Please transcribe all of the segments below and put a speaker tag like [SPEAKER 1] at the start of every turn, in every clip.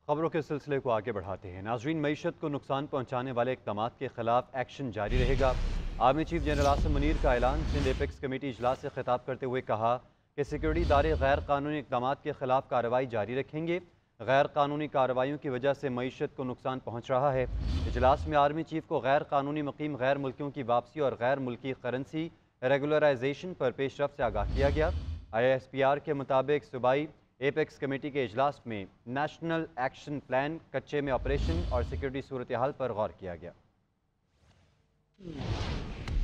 [SPEAKER 1] खबरों के सिलसिले को आगे बढ़ाते हैं। नाजरीन, मईशत को नुकसान पहुंचाने वाले इक़दामात के खिलाफ एक्शन जारी रहेगा। Army chief general Asim Munir का ऐलान। सिंध एपेक्स कमेटी इजलास से खिताब करते हुए कहा कि सिक्योरिटी इदारे गैर कानूनी इक़दामात के खिलाफ कार्रवाई जारी रखेंगे। गैर कानूनी कार्रवाइयों की वजह से मईशत को नुकसान पहुँच रहा है। इजलास में आर्मी चीफ को गैर कानूनी मुकीम गैर मुल्कियों की वापसी और गैर मुल्की करेंसी रेगुलराइजेशन पर पेशरफ से आगाह किया गया। ISPR के मुताबिक सूबाई एपेक्स कमेटी के इजलास में नेशनल एक्शन प्लान, कच्चे में ऑपरेशन और सिक्योरिटी सूरत हाल पर गौर किया गया।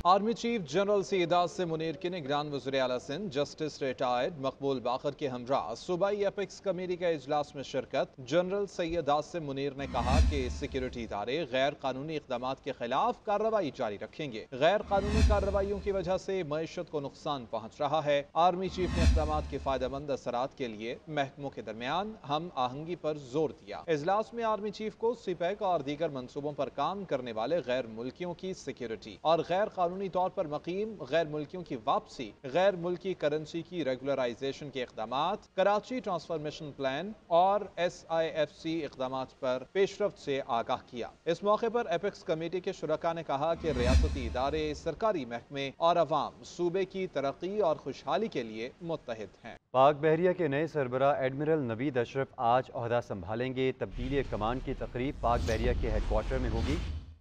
[SPEAKER 2] Army chief general Syed Asim Munir के निगरान वज़ीर आला सिंध जस्टिस रिटायर्ड मकबूल बाकर के हमरा सूबाई एपेक्स कमेटी के इजलास में शिरकत। जनरल सैयद आसिम मुनीर ने कहा कि सिक्योरिटी इदारे गैर कानूनी इक़दामात के खिलाफ कार्रवाई जारी रखेंगे। गैर कानूनी कार्रवाइयों की वजह से मईशत को नुकसान पहुँच रहा है। आर्मी चीफ ने इक़दामात के फ़ायदेमंद असरात के लिए महकमों के दरमियान हम आहंगी पर जोर दिया। इजलास में आर्मी चीफ को सीपैक और दीगर मनसूबों पर काम करने वाले गैर मुल्कियों की सिक्योरिटी और गैर कानूनी तौर पर मकीम गैर मुल्कियों की वापसी, गैर मुल्की करेंसी की रेगुलराइजेशन के इक़दामात, कराची ट्रांसफॉर्मेशन प्लान और SIFC इक़दामात पर पेशरफ्त से आगाह किया। इस मौके पर एपेक्स कमेटी के शुरका ने कहा कि रियासती इदारे, सरकारी महकमे और अवाम सूबे की तरक्की और खुशहाली के लिए मुत्तहिद हैं।
[SPEAKER 1] पाक बहरिया के नए सरबराह एडमिरल नवीद अशरफ आज ओहदा संभालेंगे। तब्दीली कमान की तकरीब पाक बहरिया के हेडक्वार्टर में होगी।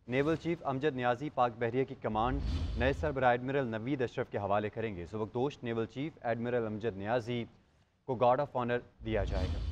[SPEAKER 1] नेवल चीफ अमजद नियाजी पाक बहरिया की कमांड नए सरबराह एडमिरल नवीद अशरफ के हवाले करेंगे। सुबकदोश naval chief admiral Amjad Niazi को गार्ड ऑफ ऑनर दिया जाएगा।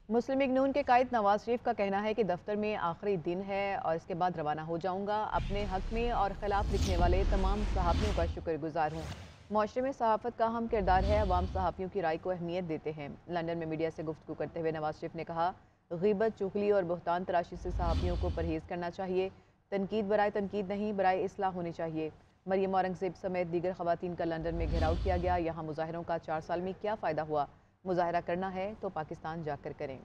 [SPEAKER 3] मुस्लिम लीग नून के कायद नवाज शरीफ का कहना है कि दफ्तर में आखिरी दिन है और इसके बाद रवाना हो जाऊंगा। अपने हक में और खिलाफ लिखने वाले तमाम सहाफ़ियों का शुक्रगुजार हूँ। माशरे में सहाफ़त का अहम किरदार है। अवाम सहाफ़ियों की राय को अहमियत देते हैं। लंदन में मीडिया से गुफ्तगू करते हुए नवाज शरीफ ने कहा, ग़ीबत, चुगली और बुहतान तराशी से सहाफ़ियों को परहेज़ करना चाहिए। तनकीद बराए तनकीद नहीं, बराए इस्लाह होनी चाहिए। मरियम औरंगज़ेब समेत दीगर ख़वातीन का लंदन में घेराव किया गया। यहाँ मुजाहिरों का 4 साल में क्या फ़ायदा हुआ? मुजाहिरा करना है तो पाकिस्तान जाकर करें।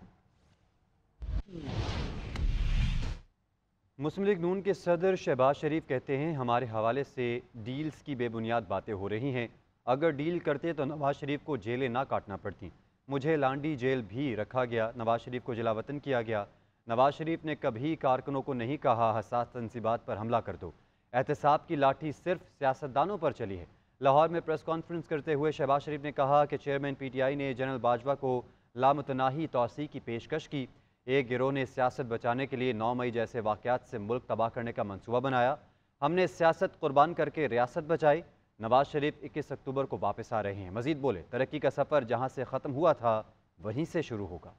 [SPEAKER 1] मुस्लिम लीग नून के सदर शहबाज शरीफ कहते हैं, हमारे हवाले से डील्स की बेबुनियाद बातें हो रही हैं। अगर डील करते तो नवाज शरीफ को जेलें ना काटना पड़ती। मुझे लांडी जेल भी रखा गया, नवाज शरीफ को जलावतन किया गया। नवाज शरीफ ने कभी कारकुनों को नहीं कहा हसास तंसीबात पर हमला कर दो। एहतसाब की लाठी सिर्फ सियासतदानों पर चली है। लाहौर में प्रेस कॉन्फ्रेंस करते हुए शहबाज शरीफ ने कहा कि चेयरमैन PTI ने जनरल बाजवा को लामुतनाही तौसी की पेशकश की। एक गिरोह ने सियासत बचाने के लिए 9 मई जैसे वाक़यात से मुल्क तबाह करने का मंसूबा बनाया। हमने सियासत कुर्बान करके रियासत बचाई। नवाज शरीफ 21 अक्टूबर को वापस आ रहे हैं। मजीद बोले, तरक्की का सफ़र जहाँ से ख़त्म हुआ था वहीं से शुरू होगा।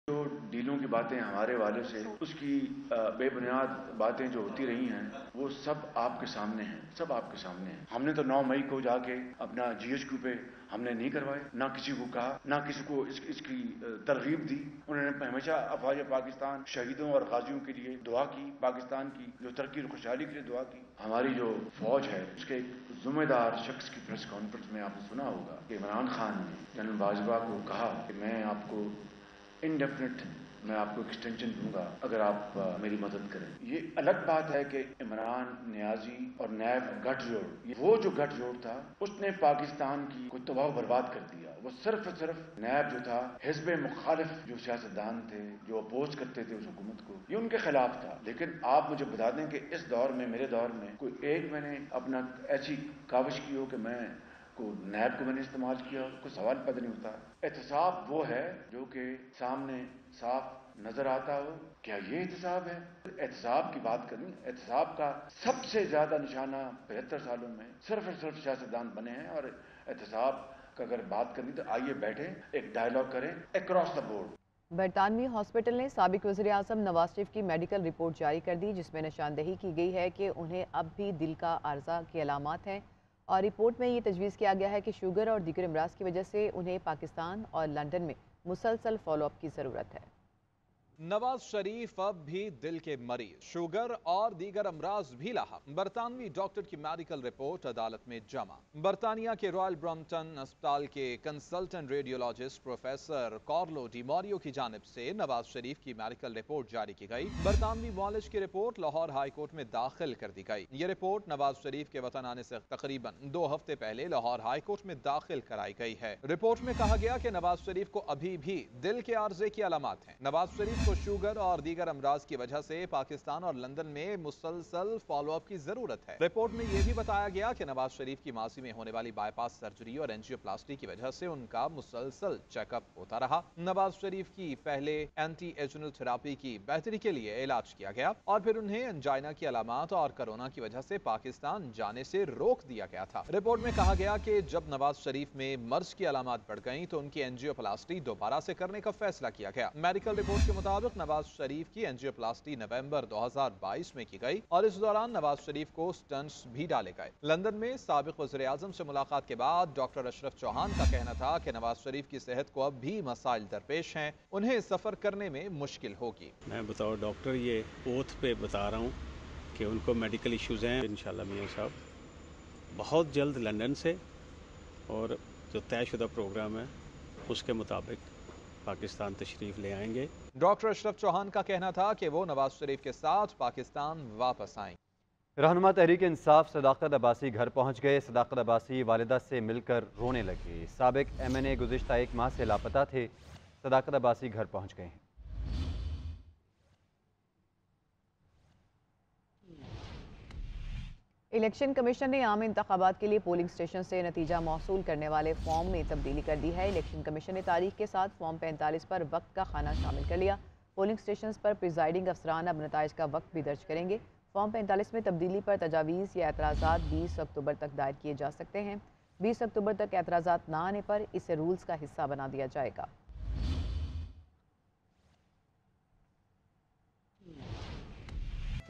[SPEAKER 4] जो डीलों की बातें हमारे वाले से, उसकी बेबुनियाद बातें जो होती रही हैं, वो सब आपके सामने हैं, सब आपके सामने हैं। हमने तो 9 मई को जाके अपना GHQ पे हमने नहीं करवाए, ना किसी को कहा, ना किसी को इसकी तरगीब दी। उन्होंने हमेशा अफवाज पाकिस्तान, शहीदों और गाजियों के लिए दुआ की, पाकिस्तान की जो तरक्की और खुशहाली के लिए दुआ की। हमारी जो फौज है उसके एक ज़िम्मेदार शख्स की प्रेस कॉन्फ्रेंस में आपने सुना होगा कि इमरान खान ने जनरल बाजवा को कहा कि मैं आपको इंडेफिनिट मैं आपको एक्सटेंशन दूंगा अगर आप मेरी मदद करें। ये अलग बात है कि इमरान, नियाजी और नैब गठजोड़, वो जो गठजोड़ था उसने पाकिस्तान की कोई तबाह बर्बाद कर दिया। वो सिर्फ नैब जो था, हिज़्ब मुखालिफ जो सियासतदान थे, जो अपोज करते थे उस हुकूमत को, ये उनके खिलाफ था। लेकिन आप मुझे बता दें कि इस दौर में, मेरे दौर में, कोई एक मैंने अपना ऐसी काविश की हो कि मैं को नैब को मैंने इस्तेमाल किया, कोई सवाल पैदा नहीं होता। एहतसाब वो है जो कि सामने साफ नजर आता हो। क्या ये एहतसाब है? एहतसाब की बात करनी, एहतसाब का सबसे ज्यादा निशाना 75 सालों में सिर्फ और सिर्फ सियासतदान बने हैं। और एहतसाब का अगर बात करनी तो आइए बैठे, एक डायलॉग करें अक्रॉस द बोर्ड।
[SPEAKER 3] बरतानवी हॉस्पिटल ने साबिक वज़ीर आज़म नवाज शरीफ की मेडिकल रिपोर्ट जारी कर दी, जिसमें निशानदही की गई है कि उन्हें अब भी दिल का आर्जा की अलामात हैं। और रिपोर्ट में ये तजवीज़ किया गया है कि शुगर और दीगर अमराज की वजह से उन्हें पाकिस्तान और लंदन में मुसलसल फॉलोअप की ज़रूरत है।
[SPEAKER 2] नवाज शरीफ अब भी दिल के मरीज, शुगर और दीगर अमराज भी लाहक। बरतानवी डॉक्टर की मेडिकल रिपोर्ट अदालत में जमा। बरतानिया के रॉयल ब्रॉम्पटन अस्पताल के consultant radiologist professor Carlo Di Mario की जानिब से नवाज शरीफ की मेडिकल रिपोर्ट जारी की गई। बरतानवी मॉलिज की रिपोर्ट लाहौर हाई कोर्ट में दाखिल कर दी गई। ये रिपोर्ट नवाज शरीफ के वतन आने से तकरीबन 2 हफ्ते पहले लाहौर हाई कोर्ट में दाखिल कराई गई है। रिपोर्ट में कहा गया कि नवाज शरीफ को अभी भी दिल के आर्जे की अलामात हैं। नवाज शरीफ को शुगर और दीगर अमराज की वजह से पाकिस्तान और लंदन में मुसलसल फॉलोअप की जरूरत है। रिपोर्ट में यह भी बताया गया कि नवाज शरीफ की माजी में होने वाली बाईपास सर्जरी और एंजियोप्लास्टी की वजह से उनका मुसलसल चेकअप होता रहा। नवाज शरीफ की पहले एंटी एजनल थेरापी की बेहतरी के लिए इलाज किया गया और फिर उन्हें एंजाइना की अलामात और कोरोना की वजह से पाकिस्तान जाने से रोक दिया गया था। रिपोर्ट में कहा गया कि जब नवाज शरीफ में मर्ज की अलामात बढ़ गई तो उनकी एंजियोप्लास्टी दोबारा से करने का फैसला किया गया। मेडिकल रिपोर्ट के मुताबिक नवाज शरीफ की एंजियोप्लास्टी नवंबर 2022 में की गई और इस दौरान नवाज शरीफ को स्टंट्स भी डाले गए। लंदन में साबिक वज़ीर आज़म से मुलाकात के बाद डॉक्टर अशरफ चौहान का कहना था कि नवाज शरीफ की सेहत को अब भी मसाइल दरपेश हैं, उन्हें सफर करने में मुश्किल होगी।
[SPEAKER 5] मैं बतौर डॉक्टर ये ओथ पे बता रहा हूँ कि उनको मेडिकल इश्यूज़ हैं। इंशाल्लाह मियां साहब बहुत जल्द लंदन से और जो तयशुदा प्रोग्राम है उसके मुताबिक पाकिस्तान तशरीफ़ ले आएंगे।
[SPEAKER 2] डॉक्टर अशरफ चौहान का कहना था कि वो नवाज शरीफ के साथ पाकिस्तान वापस आएंगे।
[SPEAKER 1] रहनुमा तहरीक इंसाफ सदाकत अब्बासी घर पहुंच गए। सदाकत अब्बासी वालिदा से मिलकर रोने लगे। साबिक MNA गुज़िश्ता 1 माह से लापता थे। सदाकत अब्बासी घर पहुंच गए हैं।
[SPEAKER 3] इलेक्शन कमीशन ने आम इंतखाबात के लिए पोलिंग स्टेशन से नतीजा मौसूल करने वाले फॉर्म में तब्दीली कर दी है। इलेक्शन कमीशन ने तारीख के साथ फॉर्म 45 पर वक्त का खाना शामिल कर लिया। पोलिंग स्टेशन पर प्रिजाइडिंग अफसरान अब नताइज का वक्त भी दर्ज करेंगे। फॉर्म 45 में तब्दीली पर तजावीज़ या एतराज़ात 20 अक्टूबर तक दायर किए जा सकते हैं। 20 अक्टूबर तक एतराज़ात ना आने पर इसे रूल्स का हिस्सा बना दिया जाएगा।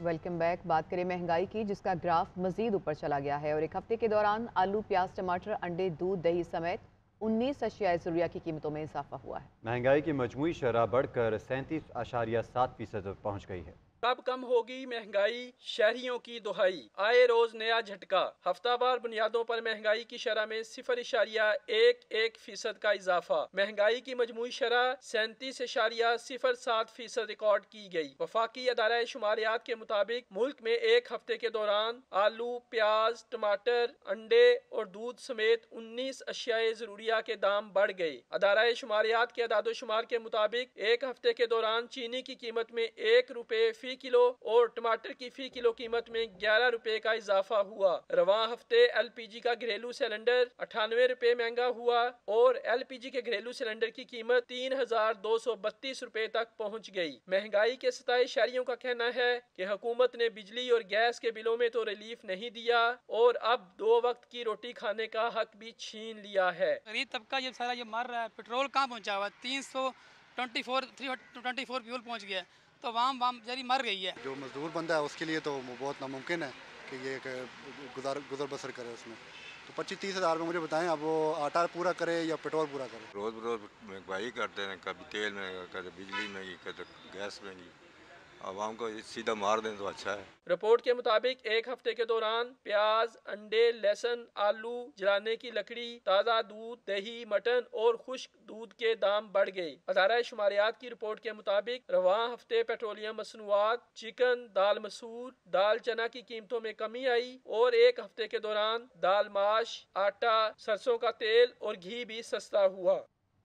[SPEAKER 3] Welcome back. बात करें महंगाई की, जिसका ग्राफ मजीद ऊपर चला गया है और एक हफ्ते के दौरान आलू, प्याज, टमाटर, अंडे, दूध, दही समेत 19 अशियाए ज़रूरिया की कीमतों में इजाफा हुआ है।
[SPEAKER 1] महंगाई की मजमूई शरह बढ़कर 37.7% पहुँच गई है।
[SPEAKER 6] कब कम होगी महंगाई, शहरियों की दुहाई, आए रोज नया झटका। हफ्तावार बुनियादों पर महंगाई की शरह में 0.11% का इजाफा। महंगाई की मजमूई शरह 37.07% रिकॉर्ड की गई। वफाकी अदारा शुमारियात के मुताबिक मुल्क में एक हफ्ते के दौरान आलू, प्याज, टमाटर, अंडे और दूध समेत 19 अशियाए ज़रूरिया के दाम बढ़ गए। अदारा शुमारियात के अदादोशुमार के मुताबिक एक हफ्ते के दौरान चीनी की कीमत में 1 रुपये फी किलो और टमाटर की फी किलो कीमत में 11 रुपए का इजाफा हुआ। रवां हफ्ते LPG का घरेलू सिलेंडर 98 रुपए महंगा हुआ और LPG के घरेलू सिलेंडर की कीमत 3,232 रुपए तक पहुंच गई। महंगाई के सताए शहरियों का कहना है कि हुकूमत ने बिजली और गैस के बिलों में तो रिलीफ नहीं दिया और अब 2 वक्त की रोटी खाने का हक भी छीन लिया है।
[SPEAKER 7] गरीब तबका ये सारा ये मर रहा है। पेट्रोल कहाँ पहुँचा हुआ, 324 फ्यूल पहुँच गया, तो वाम जरी मर गई है। जो
[SPEAKER 8] मजदूर बंदा है उसके लिए तो बहुत नामुमकिन है कि ये गुजर बसर करे उसमें। तो 25-30 हज़ार में मुझे बताएं, अब वो आटा पूरा करे या पेट्रोल पूरा करे।
[SPEAKER 9] रोज़ महंगाई करते हैं, कभी तेल में, कभी बिजली में, कभी गैस में। आवाम को सीधा मार दें तो अच्छा है।
[SPEAKER 6] रिपोर्ट के मुताबिक एक हफ्ते के दौरान प्याज, अंडे, लहसुन, आलू, जलाने की लकड़ी, ताज़ा दूध, दही, मटन और खुश्क दूध के दाम बढ़ गए। अदारा शुमारियात की रिपोर्ट के मुताबिक रवां हफ्ते पेट्रोलियम मसनूआत, चिकन, दाल मसूर, दाल चना की कीमतों में कमी आई और एक हफ्ते के दौरान दाल माश, आटा, सरसों का तेल और घी भी सस्ता हुआ।